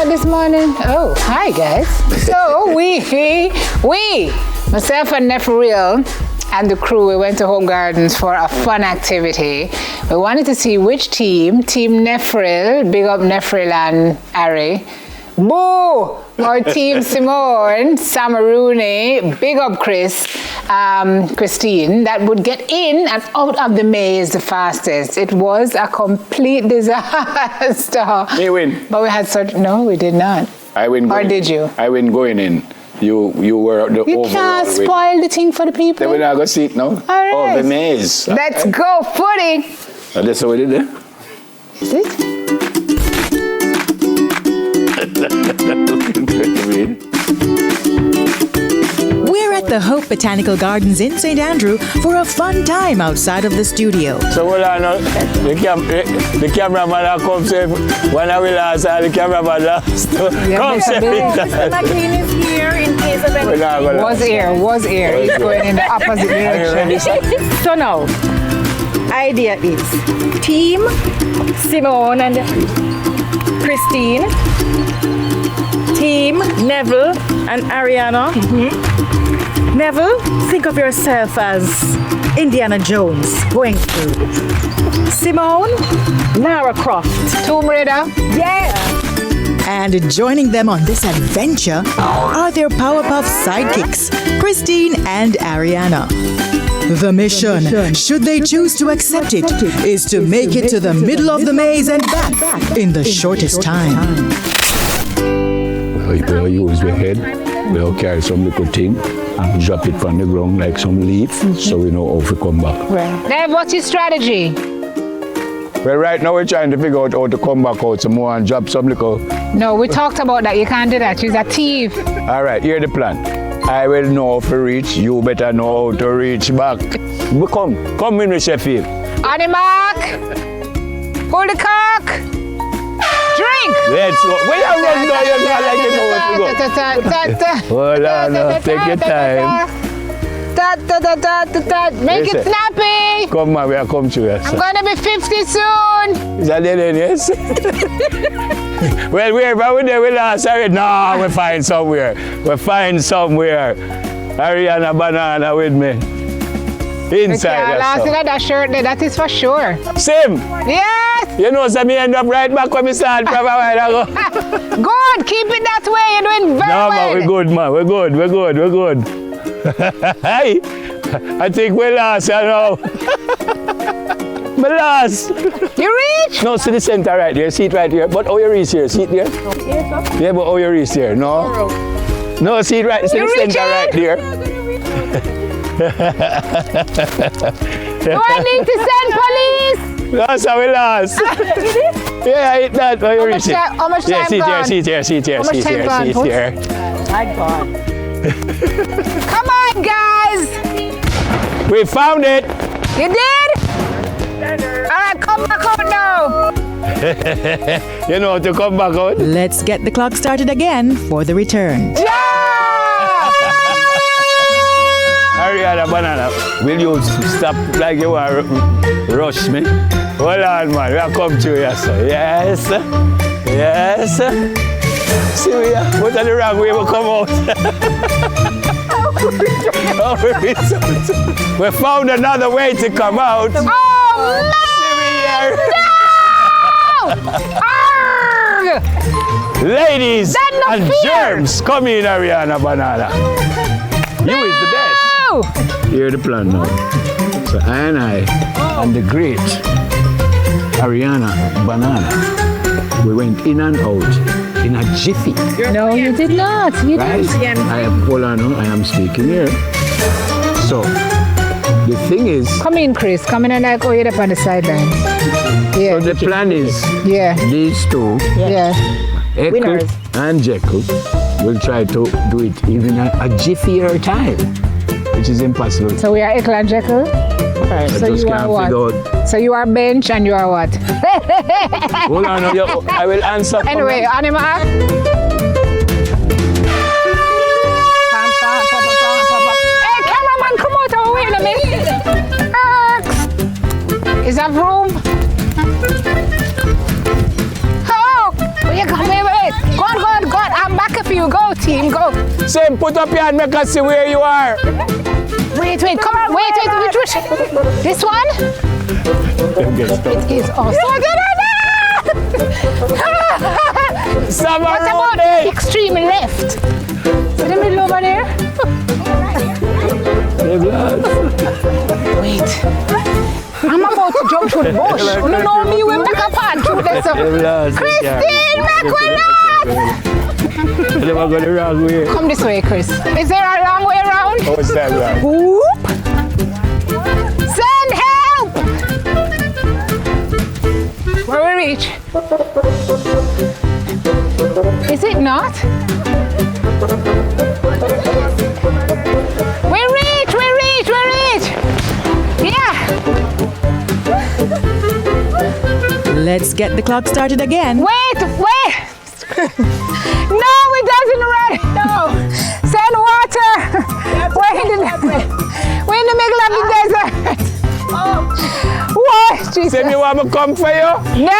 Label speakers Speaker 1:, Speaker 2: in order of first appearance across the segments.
Speaker 1: start this morning? Oh, hi guys. So myself and Neville and the crew, we went to Home Gardens for a fun activity. We wanted to see which team Neville, big up Neville and Ari, boo, or Team Simone, Samarooney, big up Christine, that would get in and out of the maze the fastest. It was a complete disaster.
Speaker 2: Me win.
Speaker 1: But we had no, we did not.
Speaker 2: I win going
Speaker 1: Or did you?
Speaker 2: I win going in. You were the overall.
Speaker 1: You can't spoil the thing for the people.
Speaker 2: Then we're not going to see it now.
Speaker 1: All right.
Speaker 2: Oh, the maze.
Speaker 1: Let's go footy.
Speaker 2: That's what we did there.
Speaker 1: Is it?
Speaker 3: We're at the Hope Botanical Gardens in St. Andrew for a fun time outside of the studio.
Speaker 2: So hold on, the cameraman comes in when I will ask the cameraman last. Come say
Speaker 4: Mr. McLean is here in case of anything.
Speaker 1: Was here. He's going in the opposite direction.
Speaker 4: So now, idea is Team Simone and Christine, Team Neville and Ariana. Neville, think of yourself as Indiana Jones going through. Simone, Lara Croft.
Speaker 1: Tomb Raider.
Speaker 4: Yeah.
Speaker 3: And joining them on this adventure are their Powerpuff sidekicks, Christine and Ariana. The mission, should they choose to accept it, is to make it to the middle of the maze and back in the shortest time.
Speaker 2: We'll use the head, we'll carry some little thing and drop it from the ground like some leaf so we know how to come back.
Speaker 1: Right. Then what's your strategy?
Speaker 2: Well, right now we're trying to figure out how to come back out some more and drop some little...
Speaker 1: No, we talked about that. You can't do that. She's a thief.
Speaker 2: All right, here's the plan. I will know how to reach. You better know how to reach back. Come in with Sheffield.
Speaker 1: On the mark. Pull the cock. Drink.
Speaker 2: Let's go. Where you run now? You're not like you know where to go. Hold on, take your time.
Speaker 1: Make it snappy.
Speaker 2: Come on, we are come to you.
Speaker 1: I'm going to be 50 soon.
Speaker 2: Is that the end, yes? Well, wherever we're there, we lost. No, we find somewhere. Ariana Banana with me. Inside.
Speaker 1: Last thing that shirt there, that is for sure.
Speaker 2: Sim!
Speaker 1: Yes!
Speaker 2: You know, so me end up right back when we start from a while ago.
Speaker 1: Good, keep it that way. You're doing very well.
Speaker 2: No, man, we're good, man. We're good. Hey, I think we lost, you know. We lost.
Speaker 1: You reach?
Speaker 2: No, see the center right there. See it right here. But how you reach here? See it there? Yeah, but how you reach here? No. No, see it right. See the center right there.
Speaker 1: Do I need to send police?
Speaker 2: That's how we lost. Yeah, I hit that. How you reach it?
Speaker 1: How much time gone?
Speaker 2: See it here.
Speaker 4: My God.
Speaker 1: Come on, guys.
Speaker 2: We found it.
Speaker 1: You did? All right, come back out now.
Speaker 2: You know how to come back out?
Speaker 3: Let's get the clock started again for the return.
Speaker 2: Ariana Banana, will you stop like you are rush me? Hold on, man. We are come to you, yes, sir. Yes. See, what are the wrong way we come out? We found another way to come out.
Speaker 1: Oh, no!
Speaker 2: Ladies and germs, come in, Ariana Banana. You is the best. Here's the plan now. So I and the great Ariana Banana, we went in and out in a jiffy.
Speaker 1: No, you did not. You
Speaker 2: right? Hold on, I am speaking here. So the thing is...
Speaker 1: Come in, Chris. Come in and I'll go here up on the sideline. Yeah.
Speaker 2: So the plan is these two, Echo and Jekyll, will try to do it even a jiffier time, which is impossible.
Speaker 1: So we are Echo and Jekyll? Right. So you are what? So you are bench and you are what?
Speaker 2: Hold on, I will answer.
Speaker 1: Anyway, Anima. Hey, cameraman, come out over here in a minute. Is that room? Oh, where you come here with? Go on,
Speaker 2: Sam, put up your hand, make us see where you are.
Speaker 1: Wait, come on, wait. This one? It is awesome. What about the extreme left? In the middle over there? Wait. I'm about to jump through the bush. You know me, we make a part through this. Christine, make me laugh!
Speaker 2: Never go the wrong way.
Speaker 1: Come this way, Chris. Is there a long way around?
Speaker 2: Oh, it's that right.
Speaker 1: Whoop! Send help! Where we reach? Is it not? We reach! Yeah!
Speaker 3: Let's get the clock started again.
Speaker 1: Wait! No, it doesn't run! No! Send water! We're in the middle of the desert! What? Jesus.
Speaker 2: Sam, you want me to come for you?
Speaker 1: No!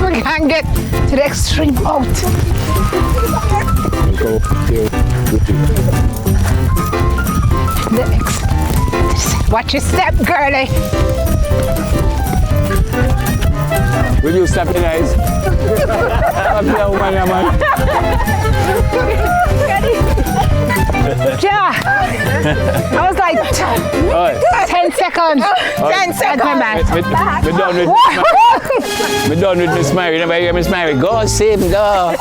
Speaker 1: We can't get to the extreme out. Watch your step, girlie.
Speaker 2: Will you stop your eyes? Stop your woman, man.
Speaker 1: Yeah. I was like, 10 seconds. 10 seconds, man.
Speaker 2: We're done with Miss Mary. Never hear Miss Mary. Go, Sim, go.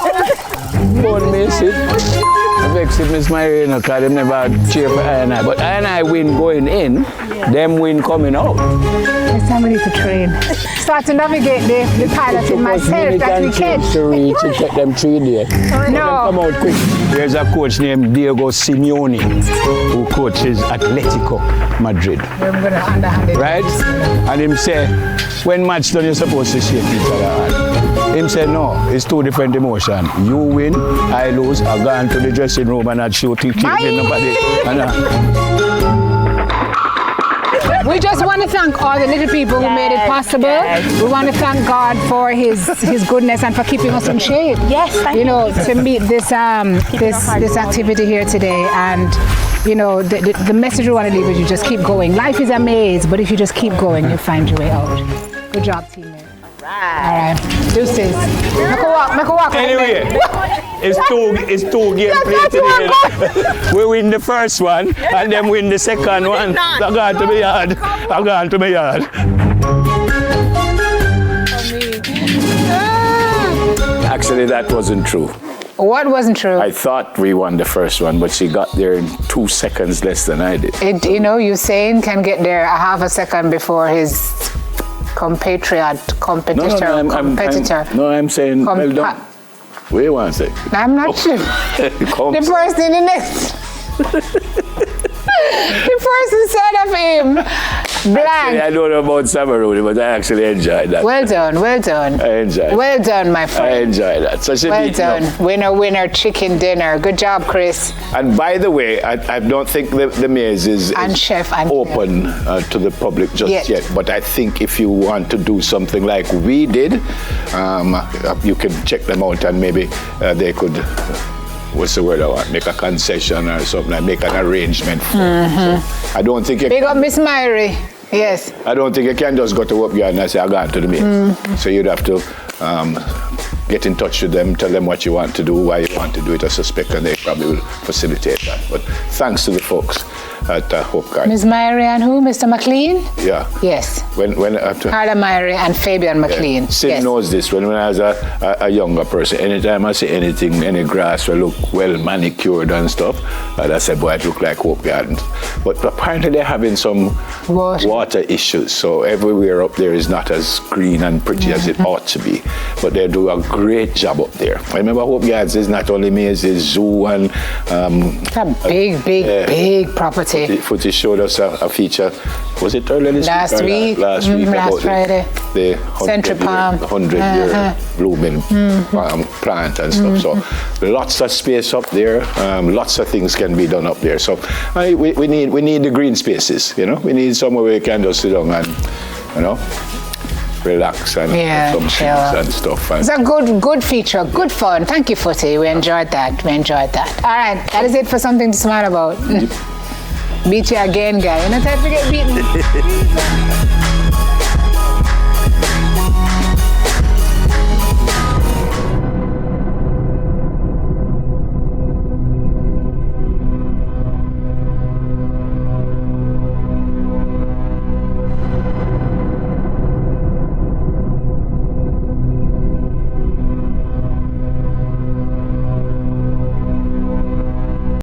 Speaker 2: Don't miss it. I vex with Miss Mary, you know, because they never cheer for I. But I win going in, them win coming out.
Speaker 1: Next time we need to train. Start to navigate the pilot in myself that we can.
Speaker 2: To reach and take them 3 days.
Speaker 1: No.
Speaker 2: Come out quick. There's a coach named Diego Simone who coaches Atletico Madrid.
Speaker 1: We're going to underhand it.
Speaker 2: Right? And him say, when match done, you're supposed to shake each other hand. Him say, no, it's 2 different emotions. You win, I lose, I go into the dressing room and I shoot till nobody.
Speaker 1: We just want to thank all the little people who made it possible. Yes. We want to thank God for His goodness and for keeping us in shape.
Speaker 4: Yes, thank you.
Speaker 1: To meet this activity here today, and the message we want to leave is you just keep going. Life is a maze, but if you just keep going, you'll find your way out. Good job, teammate. All right. Deuces. Make a walk.
Speaker 2: Anyway, it's two game play today. We win the first one and then win the second one. I'm going to my yard. Actually, that wasn't true.
Speaker 1: What wasn't true?
Speaker 2: I thought we won the first one, but she got there in 2 seconds less than I did.
Speaker 1: Usain can get there a half a second before his competitor.
Speaker 2: I'm saying, well done. Wait one second.
Speaker 1: I'm not sure. The person in the next. The person said of him, blank.
Speaker 2: Actually, I don't know about Samaroni, but I actually enjoyed that.
Speaker 1: Well done.
Speaker 2: I enjoyed it.
Speaker 1: Well done, my friend.
Speaker 2: I enjoyed that. So
Speaker 1: well done. Winner, chicken dinner. Good job, Chris.
Speaker 2: And by the way, I don't think the maze is open to the public just yet. But I think if you want to do something like we did, you can check them out and maybe they could... what's the word I want? Make a concession or something, like make an arrangement for it. So I don't think you
Speaker 1: Big up Miss Myrie. Yes.
Speaker 2: I don't think you can just go to up yard and say, I got to the maze. So you'd have to get in touch with them, tell them what you want to do, why you want to do it, I suspect, and they probably will facilitate that. But thanks to the folks at Hope Garden.
Speaker 1: Ms. Myrie and who? Mr. McLean?
Speaker 2: Yeah.
Speaker 1: Yes.
Speaker 2: Carla
Speaker 1: Myrie and Fabian McLean.
Speaker 2: Sid knows this. When I was a younger person, anytime I see anything, any grass will look well manicured and stuff, I said, boy, it look like Hope Gardens. But apparently they're having some water issues. So everywhere up there is not as green and pretty as it ought to be. But they do a great job up there. I remember Hope Gardens is not only maze, it's zoo and...
Speaker 1: it's a big property.
Speaker 2: Footy showed us a feature, was it earlier this week? Last week.
Speaker 1: Last Friday.
Speaker 2: The
Speaker 1: Century Palm.
Speaker 2: 100-year blooming plant and stuff. So lots of space up there. Lots of things can be done up there. So we need the green spaces, We need somewhere where we can just sit down and, relax and some things and stuff. And
Speaker 1: it's a good feature, good fun. Thank you, Footy. We enjoyed that. All right, that is it for something to smile about. Beat you again, guy. You're not time to get beaten.